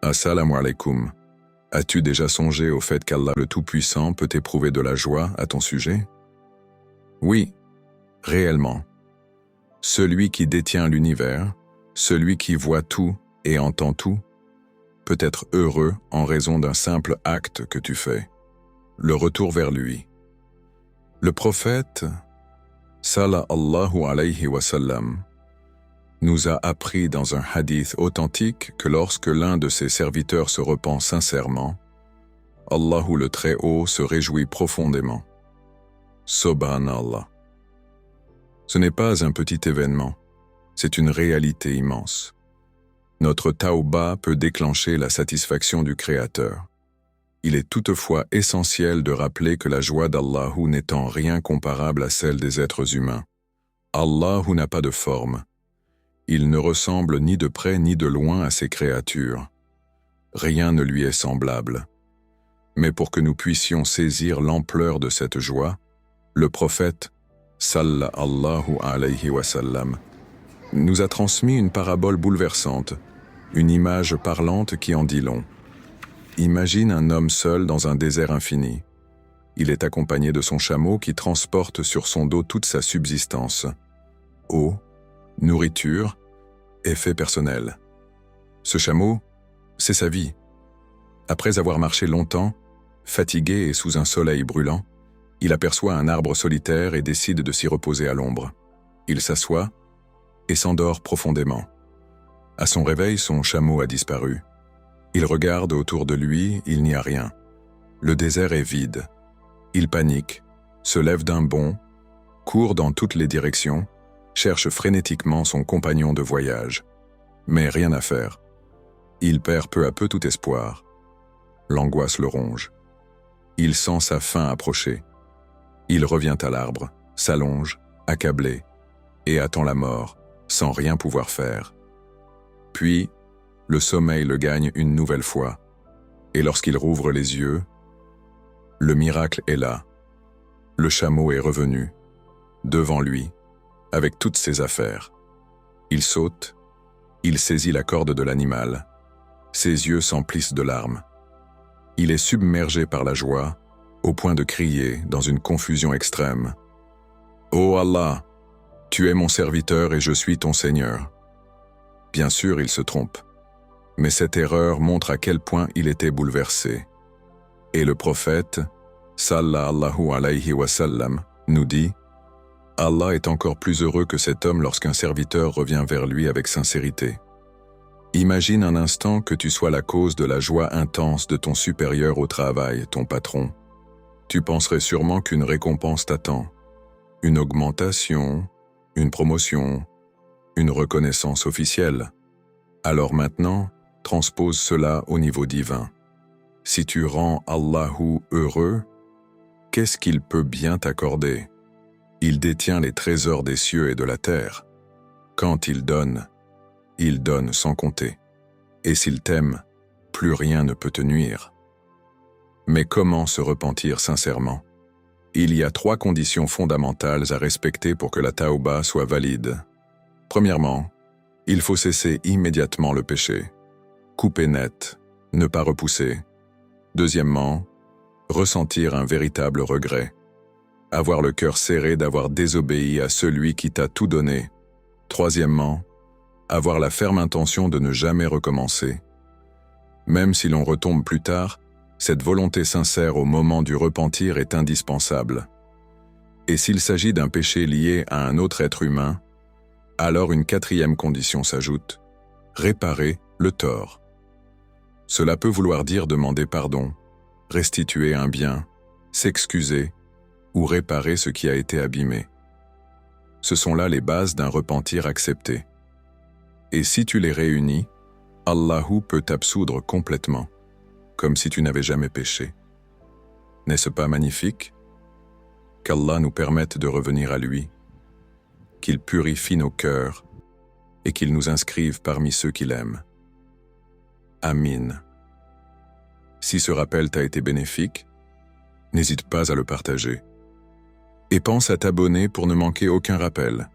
Assalamu alaikum. As-tu déjà songé au fait qu'Allah le Tout-Puissant peut éprouver de la joie à ton sujet? Oui, réellement. Celui qui détient l'univers, celui qui voit tout et entend tout, peut être heureux en raison d'un simple acte que tu fais, le retour vers lui. Le prophète, sallallahu alayhi wa sallam, nous a appris dans un hadith authentique que lorsque l'un de ses serviteurs se repent sincèrement, Allahu le Très-Haut se réjouit profondément. Subhanallah. Ce n'est pas un petit événement, c'est une réalité immense. Notre tawba peut déclencher la satisfaction du Créateur. Il est toutefois essentiel de rappeler que la joie d'Allahu n'est en rien comparable à celle des êtres humains. Allahu n'a pas de forme. Il ne ressemble ni de près ni de loin à ses créatures. Rien ne lui est semblable. Mais pour que nous puissions saisir l'ampleur de cette joie, le prophète, sallallahu alayhi wa sallam, nous a transmis une parabole bouleversante, une image parlante qui en dit long. Imagine un homme seul dans un désert infini. Il est accompagné de son chameau qui transporte sur son dos toute sa subsistance. Eau, nourriture, effet personnel. Ce chameau, c'est sa vie. Après avoir marché longtemps, fatigué et sous un soleil brûlant, il aperçoit un arbre solitaire et décide de s'y reposer à l'ombre. Il s'assoit et s'endort profondément. À son réveil, son chameau a disparu. Il regarde autour de lui, il n'y a rien. Le désert est vide. Il panique, se lève d'un bond, court dans toutes les directions, cherche frénétiquement son compagnon de voyage. Mais rien à faire. Il perd peu à peu tout espoir. L'angoisse le ronge. Il sent sa fin approcher. Il revient à l'arbre, s'allonge, accablé, et attend la mort, sans rien pouvoir faire. Puis, le sommeil le gagne une nouvelle fois, et lorsqu'il rouvre les yeux, le miracle est là. Le chameau est revenu, devant lui, avec toutes ses affaires. Il saute, il saisit la corde de l'animal, ses yeux s'emplissent de larmes. Il est submergé par la joie, au point de crier dans une confusion extrême. « Ô Allah, tu es mon serviteur et je suis ton Seigneur. » Bien sûr, il se trompe, mais cette erreur montre à quel point il était bouleversé. Et le prophète, sallallahu alayhi wa sallam, nous dit « Allah est encore plus heureux que cet homme lorsqu'un serviteur revient vers lui avec sincérité. » Imagine un instant que tu sois la cause de la joie intense de ton supérieur au travail, ton patron. Tu penserais sûrement qu'une récompense t'attend. Une augmentation, une promotion, une reconnaissance officielle. Alors maintenant, transpose cela au niveau divin. Si tu rends Allahu heureux, qu'est-ce qu'il peut bien t'accorder? Il détient les trésors des cieux et de la terre. Quand il donne sans compter. Et s'il t'aime, plus rien ne peut te nuire. Mais comment se repentir sincèrement? Il y a 3 conditions fondamentales à respecter pour que la tawba soit valide. Premièrement, il faut cesser immédiatement le péché. Couper net, ne pas repousser. Deuxièmement, ressentir un véritable regret. Avoir le cœur serré d'avoir désobéi à celui qui t'a tout donné. Troisièmement, avoir la ferme intention de ne jamais recommencer. Même si l'on retombe plus tard, cette volonté sincère au moment du repentir est indispensable. Et s'il s'agit d'un péché lié à un autre être humain, alors une 4e condition s'ajoute, réparer le tort. Cela peut vouloir dire demander pardon, restituer un bien, s'excuser ou réparer ce qui a été abîmé. Ce sont là les bases d'un repentir accepté. Et si tu les réunis, Allahu peut t'absoudre complètement, comme si tu n'avais jamais péché. N'est-ce pas magnifique? Qu'Allah nous permette de revenir à lui, qu'il purifie nos cœurs et qu'il nous inscrive parmi ceux qu'il aime. Amin. Si ce rappel t'a été bénéfique, n'hésite pas à le partager. Et pense à t'abonner pour ne manquer aucun rappel.